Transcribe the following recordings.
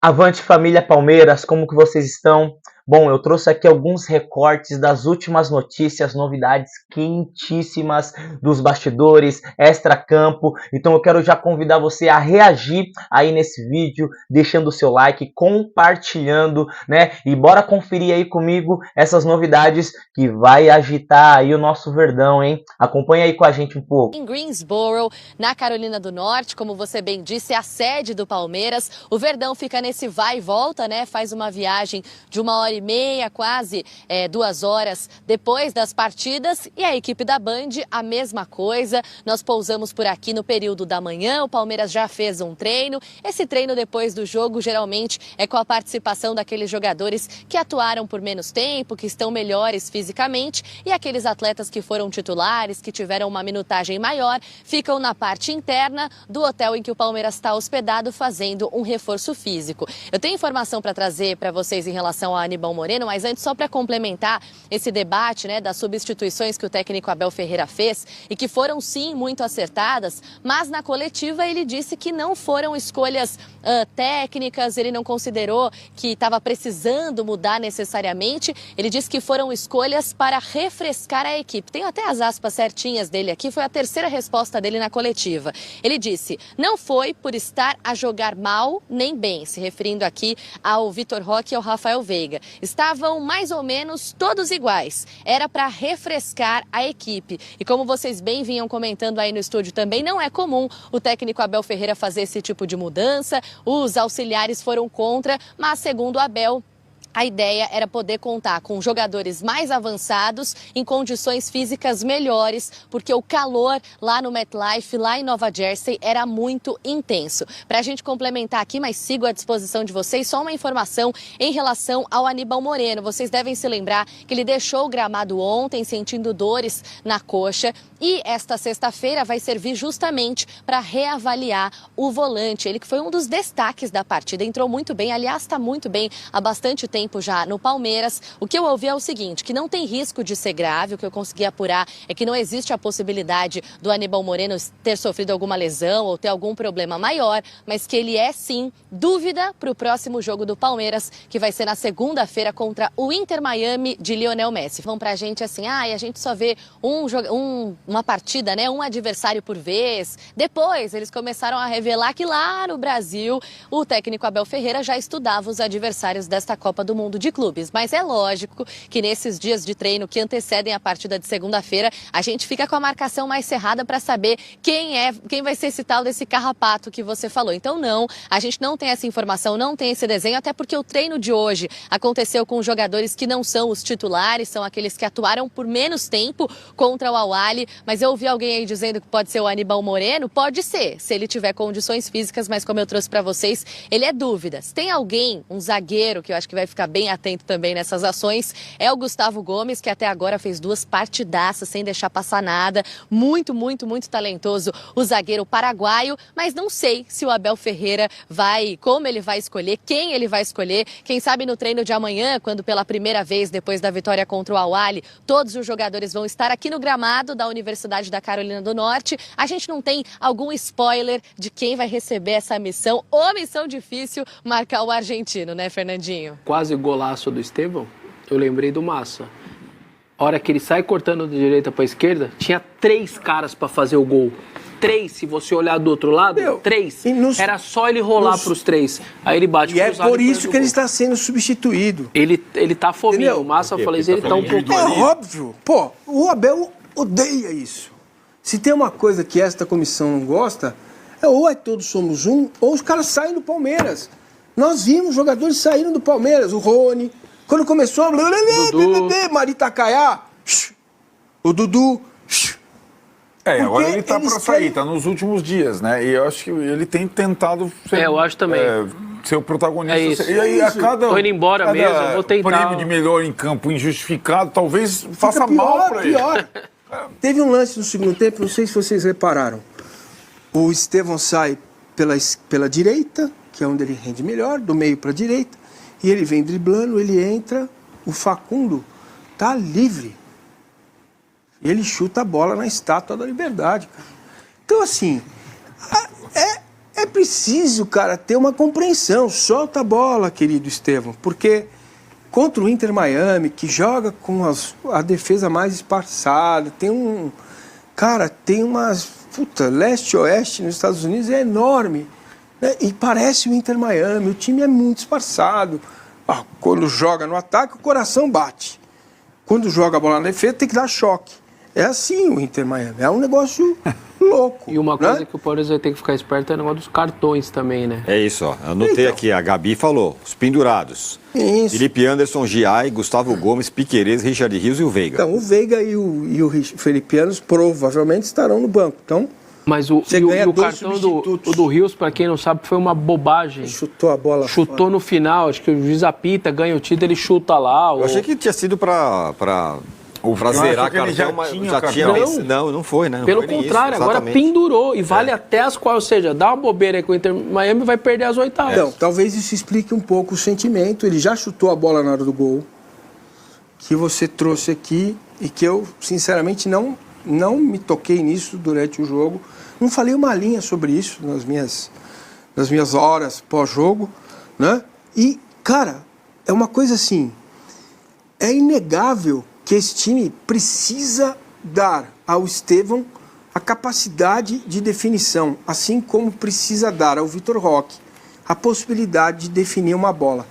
Avante família Palmeiras, como que vocês estão? Bom, eu trouxe aqui alguns recortes das últimas notícias, novidades quentíssimas dos bastidores, extra-campo. Então eu quero já convidar você a reagir aí nesse vídeo, deixando o seu like, compartilhando, né? E bora conferir aí comigo essas novidades que vai agitar aí o nosso Verdão, hein? Acompanha aí com a gente um pouco. Em Greensboro, na Carolina do Norte, como você bem disse, é a sede do Palmeiras. O Verdão fica nesse vai e volta, né? Faz uma viagem de 1h30, quase 2 horas depois das partidas. E a equipe da Band, a mesma coisa. Nós pousamos por aqui no período da manhã. O Palmeiras já fez um treino. Esse treino depois do jogo, geralmente, é com a participação daqueles jogadores que atuaram por menos tempo, que estão melhores fisicamente. E aqueles atletas que foram titulares, que tiveram uma minutagem maior, ficam na parte interna do hotel em que o Palmeiras está hospedado, fazendo um reforço físico. Eu tenho informação para trazer para vocês em relação ao Aníbal Moreno, mas antes, só para complementar esse debate, né, das substituições que o técnico Abel Ferreira fez e que foram sim muito acertadas, mas na coletiva ele disse que não foram escolhas técnicas, ele não considerou que estava precisando mudar necessariamente, ele disse que foram escolhas para refrescar a equipe. Tem até as aspas certinhas dele aqui, foi a terceira resposta dele na coletiva. Ele disse, não foi por estar a jogar mal nem bem, se referindo aqui ao Vitor Roque e ao Rafael Veiga. Estavam mais ou menos todos iguais, era para refrescar a equipe. E como vocês bem vinham comentando aí no estúdio também, não é comum o técnico Abel Ferreira fazer esse tipo de mudança, os auxiliares foram contra, mas segundo o Abel, a ideia era poder contar com jogadores mais avançados, em condições físicas melhores, porque o calor lá no MetLife, lá em Nova Jersey, era muito intenso. Para a gente complementar aqui, mas sigo à disposição de vocês, só uma informação em relação ao Aníbal Moreno. Vocês devem se lembrar que ele deixou o gramado ontem, sentindo dores na coxa, e esta sexta-feira vai servir justamente para reavaliar o volante. Ele que foi um dos destaques da partida, entrou muito bem, aliás, está muito bem há bastante tempo já no Palmeiras. O que eu ouvi é o seguinte, que não tem risco de ser grave, o que eu consegui apurar é que não existe a possibilidade do Aníbal Moreno ter sofrido alguma lesão ou ter algum problema maior, mas que ele é sim dúvida para o próximo jogo do Palmeiras, que vai ser na segunda-feira contra o Inter Miami de Lionel Messi. Vão pra gente assim, a gente só vê uma partida, né, um adversário por vez. Depois eles começaram a revelar que lá no Brasil o técnico Abel Ferreira já estudava os adversários desta Copa do Mundo de Clubes. Mas é lógico que nesses dias de treino que antecedem a partida de segunda-feira, a gente fica com a marcação mais cerrada para saber quem vai ser esse tal desse carrapato que você falou. Então não, a gente não tem essa informação, não tem esse desenho, até porque o treino de hoje aconteceu com jogadores que não são os titulares, são aqueles que atuaram por menos tempo contra o Al-Ahly, mas eu ouvi alguém aí dizendo que pode ser o Aníbal Moreno, pode ser, se ele tiver condições físicas, mas como eu trouxe para vocês, ele é dúvida. Se tem alguém, um zagueiro, que eu acho que vai ficar bem atento também nessas ações, é o Gustavo Gomes, que até agora fez 2 partidaças sem deixar passar nada. Muito, muito, muito talentoso o zagueiro paraguaio, mas não sei se o Abel Ferreira como ele vai escolher, quem ele vai escolher. Quem sabe no treino de amanhã, quando pela primeira vez, depois da vitória contra o Al-Ahly, todos os jogadores vão estar aqui no gramado da Universidade da Carolina do Norte. A gente não tem algum spoiler de quem vai receber essa missão, ou missão difícil, marcar o argentino, né, Fernandinho? Quase golaço do Estevão, eu lembrei do Massa. A hora que ele sai cortando de direita para esquerda, tinha 3 caras para fazer o gol. 3, se você olhar do outro lado, 3. Era só ele rolar para os 3. Aí ele bate e cruzado. É por isso que ele está sendo substituído. Ele tá fominho. O Massa, eu falei, ele tá um pouco... É óbvio. Pô, o Abel odeia isso. Se tem uma coisa que esta comissão não gosta, ou todos somos um, ou os caras saem do Palmeiras. Nós vimos jogadores saindo do Palmeiras. O Rony, quando começou a... Marita Caiá, o Dudu... Agora ele tá para sair, tá nos últimos dias, né? E eu acho que ele tem tentado ser, eu acho também. Ser o protagonista. É isso. E aí a cada... Tô indo embora mesmo, eu vou tentar. Prêmio de melhor em campo injustificado, talvez faça mal para ele. Teve um lance no segundo tempo, não sei se vocês repararam. O Estevão sai pela direita, que é onde ele rende melhor, do meio para a direita, e ele vem driblando, ele entra, o Facundo tá livre. E ele chuta a bola na Estátua da Liberdade, cara. Então, assim, É preciso, cara, ter uma compreensão. Solta a bola, querido Estevão, porque contra o Inter Miami, que joga com a defesa mais esparçada, tem umas... leste-oeste nos Estados Unidos é enorme, né? E parece o Inter Miami, o time é muito esparçado. Quando joga no ataque, o coração bate. Quando joga a bola na defesa, tem que dar choque. É assim o Inter Miami, é um negócio louco. E uma coisa que o Palmeiras vai ter que ficar esperto é o negócio dos cartões também, né? É isso, ó. Anotei aqui, a Gabi falou, os pendurados. Isso. Felipe Anderson, Giai, Gustavo Gomes, Piquerez, Richard Rios e o Veiga. Então, o Veiga e o Felipe Anderson provavelmente estarão no banco. Então, mas o cartão do Rios, para quem não sabe, foi uma bobagem. Ele chutou a bola Chutou fora. No final, acho que o juiz apita, ganha o título, ele chuta lá. Eu achei que tinha sido pra zerar que ele cartão, mas já tinha cartão. Não foi, né? Não Pelo foi nem contrário, isso, agora exatamente. pendurou e vale até as quais, ou seja, dá uma bobeira aí com o Inter Miami vai perder as oitavas. Então, talvez isso explique um pouco o sentimento. Ele já chutou a bola na hora do gol, que você trouxe aqui e que eu, sinceramente, não me toquei nisso durante o jogo. Não falei uma linha sobre isso nas minhas horas pós-jogo, né? E, cara, é uma coisa assim, é inegável que esse time precisa dar ao Estevão a capacidade de definição, assim como precisa dar ao Vitor Roque a possibilidade de definir uma bola.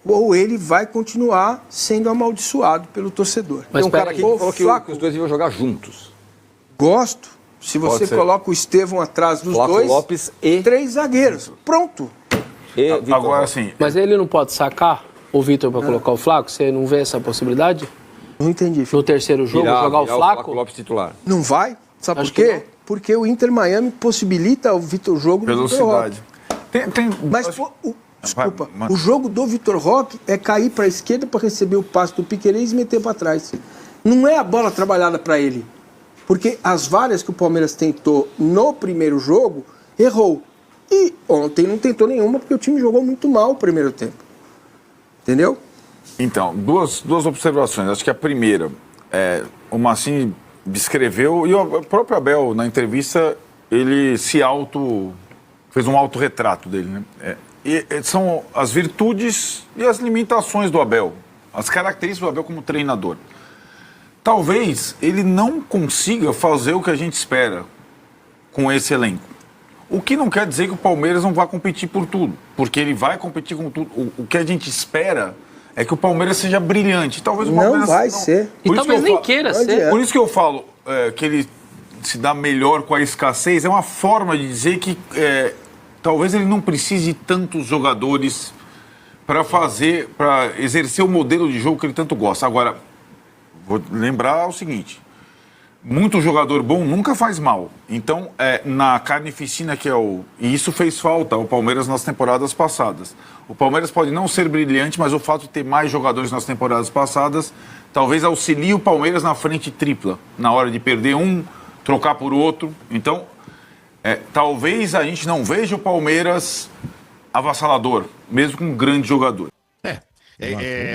Ou ele vai continuar sendo amaldiçoado pelo torcedor. Mas um cara aqui que falou que os dois iam jogar juntos. Gosto. Se você coloca o Estevão atrás dos Flaco dois, Lopes e 3 zagueiros. Pronto. Agora sim. Mas ele não pode sacar o Vitor para colocar o Flaco? Você não vê essa possibilidade? Não entendi. No terceiro jogo, jogar o Flaco? Lopes titular. Não vai? Sabe Acho por quê? que não. Porque o Inter Miami possibilita o jogo do Vitor Roque. Velocidade. Mas, desculpa, o jogo do Vitor Roque é cair para a esquerda para receber o passe do Piquerez e meter para trás. Não é a bola trabalhada para ele. Porque as várias que o Palmeiras tentou no primeiro jogo, errou. E ontem não tentou nenhuma, porque o time jogou muito mal o primeiro tempo. Entendeu? Então, duas observações. Acho que a primeira, o Mancini descreveu, e o próprio Abel, na entrevista, ele fez um autorretrato dele, né? São as virtudes e as limitações do Abel, as características do Abel como treinador. Talvez ele não consiga fazer o que a gente espera com esse elenco. O que não quer dizer que o Palmeiras não vai competir por tudo, porque ele vai competir com tudo. O que a gente espera é que o Palmeiras seja brilhante. Talvez o Palmeiras não vai ser. E talvez nem queira ser. Por isso que eu falo que ele se dá melhor com a escassez. É uma forma de dizer que talvez ele não precise de tantos jogadores para exercer o modelo de jogo que ele tanto gosta. Agora, vou lembrar o seguinte: muito jogador bom nunca faz mal. Então, na carnificina e isso fez falta ao Palmeiras nas temporadas passadas. O Palmeiras pode não ser brilhante, mas o fato de ter mais jogadores nas temporadas passadas talvez auxilie o Palmeiras na frente tripla, na hora de perder um, trocar por outro. Então, talvez a gente não veja o Palmeiras avassalador, mesmo com um grande jogador.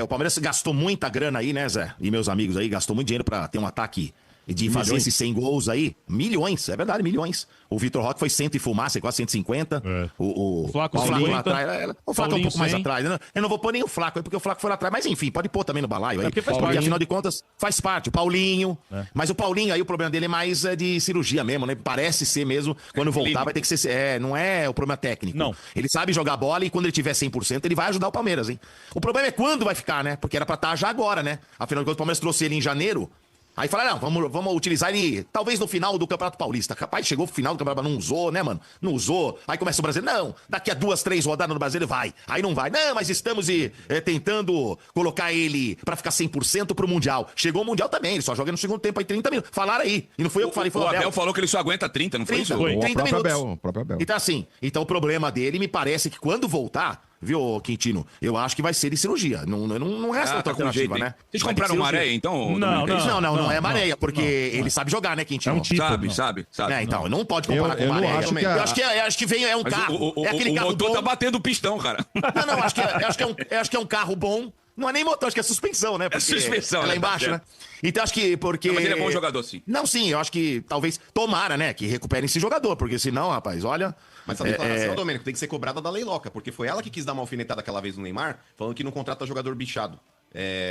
O Palmeiras gastou muita grana aí, né, Zé? E meus amigos aí, gastou muito dinheiro pra ter um ataque de fazer esses 100 gols aí. Milhões, é verdade, milhões. O Vitor Roque foi 100 e fumaça, quase 150. O Flaco lá atrás. O Flaco é um pouco mais 100. atrás, né? Eu não vou pôr nem o Flaco aí, porque o Flaco foi lá atrás. Mas enfim, pode pôr também no balaio aí. Porque faz Porque parte. afinal de contas, faz parte. O Paulinho. Mas o Paulinho aí, o problema dele é mais de cirurgia mesmo, né? Parece ser mesmo. Quando voltar, vai ter que ser. Não é o problema técnico. Não. Ele sabe jogar bola e quando ele tiver 100%, ele vai ajudar o Palmeiras, hein? O problema é quando vai ficar, né? Porque era pra estar já agora, né? Afinal de contas, o Palmeiras trouxe ele em janeiro. Aí falaram, não, vamos utilizar ele talvez no final do Campeonato Paulista. Capaz, chegou no final do Campeonato, não usou, né, mano? Não usou. Aí começa o Brasileiro, não, daqui a 2, 3 rodadas no Brasileiro vai. Aí não vai. Não, mas estamos tentando colocar ele pra ficar 100% pro Mundial. Chegou o Mundial também, ele só joga no segundo tempo aí 30 minutos. Falaram aí. E não fui eu que falei, foi o Abel. O Abel falou que ele só aguenta 30, não foi isso? 30 minutos. O próprio Abel. Então assim, o problema dele me parece que quando voltar, viu, Quintino, eu acho que vai ser de cirurgia. Não resta outra alternativa, né? Vocês compraram uma areia, então? Não é Maréia, porque ele sabe jogar, né, Quintino? É um título. Sabe. Então, não pode comparar com Maréia. Eu acho que vem, é um Mas carro. o É aquele carro motor bom. tá batendo o pistão, cara. Não, acho que é um carro bom, Não é nem motor, acho que é suspensão, né? É suspensão, é lá né? embaixo, né? Então acho que porque... Não, mas ele é bom jogador, sim. Não, sim, eu acho que talvez, tomara, né, que recuperem esse jogador, porque senão, rapaz, olha... Mas a declaração, Domênico, tem que ser cobrada da Lei Loca, porque foi ela que quis dar uma alfinetada aquela vez no Neymar, falando que não contrata jogador bichado.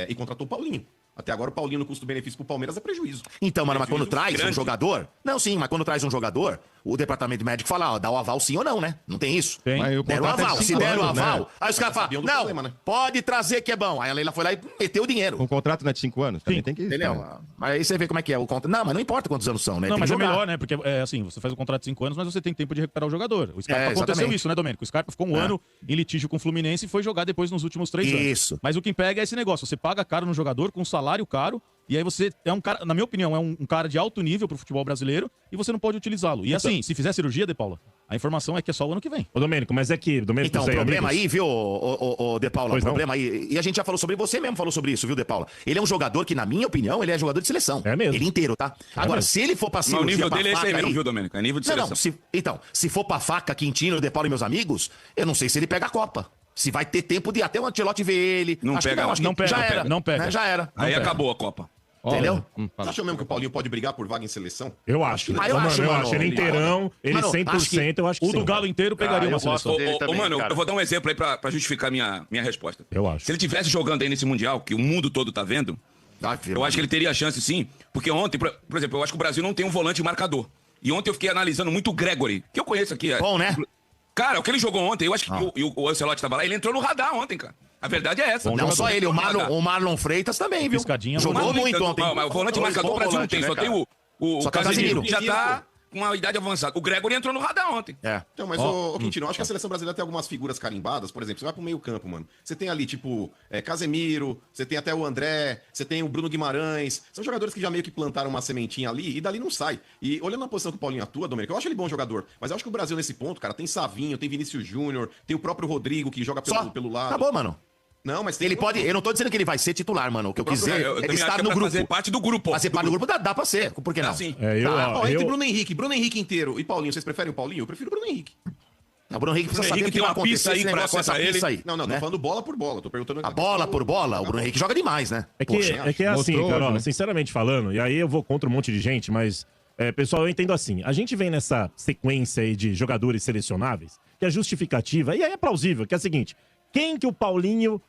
E contratou o Paulinho. Até agora o Paulinho no custo-benefício pro Palmeiras é prejuízo. Então, mano, mas quando traz grande. um jogador... Não, sim, mas quando traz um jogador, o departamento médico fala, ó, dá o aval sim ou não, né? Não tem isso. Tem. Deram o contrato é aval. de Se 5 deram o anos, aval, né? aí os caras falam, não, problema, né? pode trazer que é bom. Aí a Leila foi lá e meteu o dinheiro. Um contrato não é de 5 anos? Também tem que... Entendeu? Mas aí você vê como é que é o contrato. Não, mas não importa quantos anos são, né? Não, Tem mas que é jogar. melhor, né? Porque, assim, você faz um contrato de 5 anos, mas você tem tempo de recuperar o jogador. O Scarpa aconteceu exatamente. isso, né, Domênico? O Scarpa ficou um ano em litígio com o Fluminense e foi jogar depois nos últimos 3 anos. Isso. Mas o que pega é esse negócio. Você paga caro no jogador, com um salário caro, e aí você é um cara, na minha opinião, é um cara de alto nível pro futebol brasileiro e você não pode utilizá-lo. E assim, se fizer cirurgia, De Paula, a informação é que é só o ano que vem. Ô, Domênico, mas é que... Domênico, Então, o Zé, problema amigos? aí, viu, o De Paula, o Pois não. problema aí, e a gente já falou sobre, você mesmo falou sobre isso, viu, De Paula? Ele é um jogador que, na minha opinião, ele é jogador de seleção. É mesmo. Ele inteiro, tá? Agora, mesmo. se ele for pra Mas o cirurgia, nível pra dele é esse faca aí mesmo, viu, Domênico? É nível de seleção. Então, se for pra faca, Quintino, De Paula e meus amigos, eu não sei se ele pega a Copa. Se vai ter tempo de até o Ancelotti ver ele. Não Acho pega, que não, acho não que pega, já não era. pega, não pega. Né, já era. Aí acabou a Copa. Entendeu? Você acha mesmo que o Paulinho pode brigar por vaga em seleção? Eu acho. Ah, eu Mano, acho, eu mano. acho. Ele inteirão, ele Mano, 100%, eu acho que O do sim. Galo inteiro pegaria uma seleção. Mano, eu vou dar um exemplo aí pra justificar minha resposta. Eu acho. Se ele tivesse jogando aí nesse Mundial, que o mundo todo tá vendo, eu acho que ele teria chance sim. Porque ontem, por exemplo, eu acho que o Brasil não tem um volante marcador. E ontem eu fiquei analisando muito o Gregory, que eu conheço aqui. Bom, né? Cara, o que ele jogou ontem, eu acho que o Ancelotti tava lá, ele entrou no radar ontem, cara. A verdade é essa. Não só ele, o Marlon Freitas também, viu? Piscadinha. Jogou muito ontem. Mas o volante marcador o Brasil não tem, só tem o Só tem o Casemiro, Casemiro. que já tá com uma idade avançada. O Gregory entrou no radar ontem. Então, mas, ô Quintino, eu acho que a seleção brasileira tem algumas figuras carimbadas. Por exemplo, você vai pro meio campo, mano. Você tem ali, tipo, Casemiro, você tem até o André, você tem o Bruno Guimarães. São jogadores que já meio que plantaram uma sementinha ali e dali não sai. E olhando na posição que o Paulinho atua, Domênico, eu acho ele bom jogador. Mas eu acho que o Brasil nesse ponto, cara, tem Savinho, tem Vinícius Júnior, tem o próprio Rodrigo que joga pelo lado. Acabou, mano. Não, mas tem Ele pode. Eu não tô dizendo que ele vai ser titular, mano. O que eu quis dizer Eu é também acho estar que no pra grupo. fazer parte do grupo. Fazer parte do grupo dá pra ser. Por que não? Assim. Entre Bruno Henrique inteiro e Paulinho, vocês preferem o Paulinho? Eu prefiro o Bruno Henrique. O Bruno Henrique precisa Bruno saber Henrique o que tem vai uma acontecer pista aí esse pra negócio, essa acessar pista ele. aí. Não, tô né? falando bola por bola. Tô perguntando A bola por bola, o Bruno Henrique joga demais, né? É que é assim, mostrou cara, ó, hoje, né? sinceramente falando, e aí eu vou contra um monte de gente, mas, pessoal, eu entendo assim. A gente vem nessa sequência aí de jogadores selecionáveis, que a justificativa, e aí é plausível, que é a seguinte: quem que o Paulinho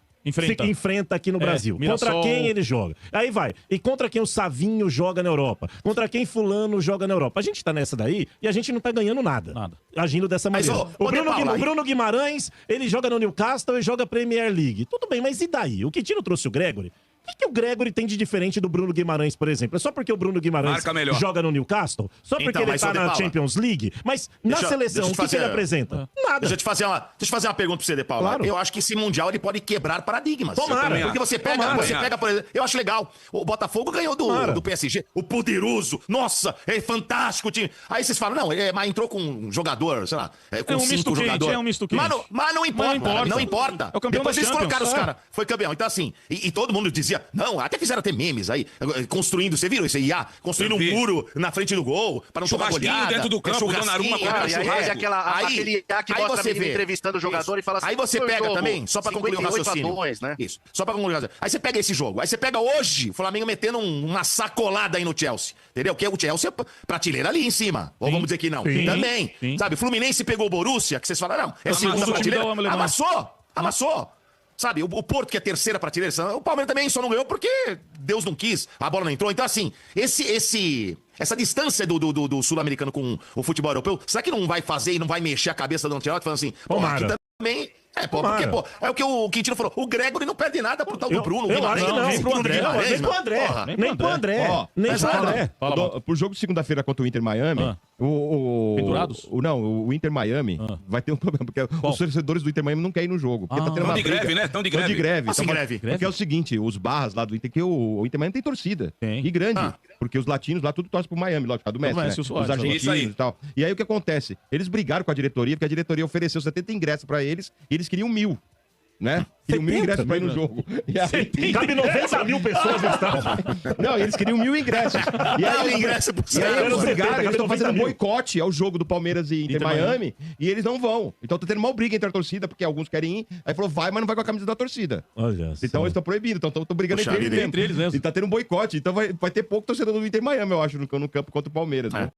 enfrenta aqui no Brasil? Mirassol. Contra quem ele joga? Aí vai. E contra quem o Savinho joga na Europa? Contra quem fulano joga na Europa? A gente tá nessa daí e a gente não tá ganhando nada. Agindo dessa Mas, maneira. ô, O Bruno Guimarães, ele joga no Newcastle e joga Premier League. Tudo bem, mas e daí? O Quintino trouxe o Gregory. O que o Gregory tem de diferente do Bruno Guimarães, por exemplo? É só porque o Bruno Guimarães joga no Newcastle? Só porque ele tá na Champions League? Mas na seleção, o que ele apresenta? Nada. Deixa eu te fazer uma pergunta pra você, De Paula. Claro. Eu acho que esse Mundial ele pode quebrar paradigmas. Tomara. Porque você pega, por exemplo, eu acho legal. O Botafogo ganhou do PSG. O poderoso. Nossa, é fantástico o time. Aí vocês falam, não, mas entrou com um jogador, sei lá, com 5 jogadores. É um misto quente. Mas não importa. Não importa. É o campeão Depois da eles Champions. colocaram os caras. Foi campeão. Então, assim, e todo mundo dizia, não, até fizeram memes aí, construindo, você viu isso aí? Construindo um muro na frente do gol, pra não tomar Churrasquinho goleada. dentro do campo, Donnarumma comendo churrasco. Aquele que mostra a menina entrevistando o jogador e fala assim... Aí você pega também, só pra concluir o raciocínio. 58-2, né? Isso, só pra concluir o raciocínio. Aí você pega esse jogo, aí você pega hoje o Flamengo metendo uma sacolada aí no Chelsea, entendeu? Que o Chelsea é prateleira ali em cima. Ou vamos dizer que não. Também. Sabe, Fluminense pegou o Borussia, que vocês falaram, não, é segunda prateleira. Amassou. Sabe, o Porto, que é terceira prateleira, o Palmeiras também só não ganhou porque Deus não quis, a bola não entrou. Então, assim, essa distância do sul-americano com o futebol europeu, será que não vai fazer e não vai mexer a cabeça do Ancelotti falando assim, pô, aqui também... porque, pô, é o que o Quintino falou, o Gregory não perde nada pro tal do Bruno. Eu acho que não, nem pro André. Nem pro André. Pro jogo de segunda-feira contra o Inter Miami, Pendurados? o Inter Miami vai ter um problema, porque os torcedores do Inter Miami não querem ir no jogo. Porque tá tendo uma de briga. greve, né? Estão de greve. Estão de greve. Assim, greve. Porque é o seguinte, os barras lá do Inter, que o Inter Miami tem torcida. E grande. Porque os latinos lá tudo torcem pro Miami, lógico, do Messi, né? Os argentinos e tal. E aí o que acontece? Eles brigaram com a diretoria, porque a diretoria ofereceu 70 ingressos pra eles e eles queriam 1.000. né? Queriam 1.000 ingressos pra ir no jogo. E aí... Cabe 90 mil pessoas no estádio. Não, eles queriam 1.000 ingressos. E aí, eles estão fazendo boicote ao jogo do Palmeiras e Inter Miami, e eles não vão. Então tá tendo uma briga entre a torcida, porque alguns querem ir. Aí falou, vai, mas não vai com a camisa da torcida. Olha então eles estão proibindo, então estão brigando entre eles mesmo. E tá tendo um boicote. Então vai ter pouco torcedor do Inter Miami, eu acho, no campo contra o Palmeiras. Né?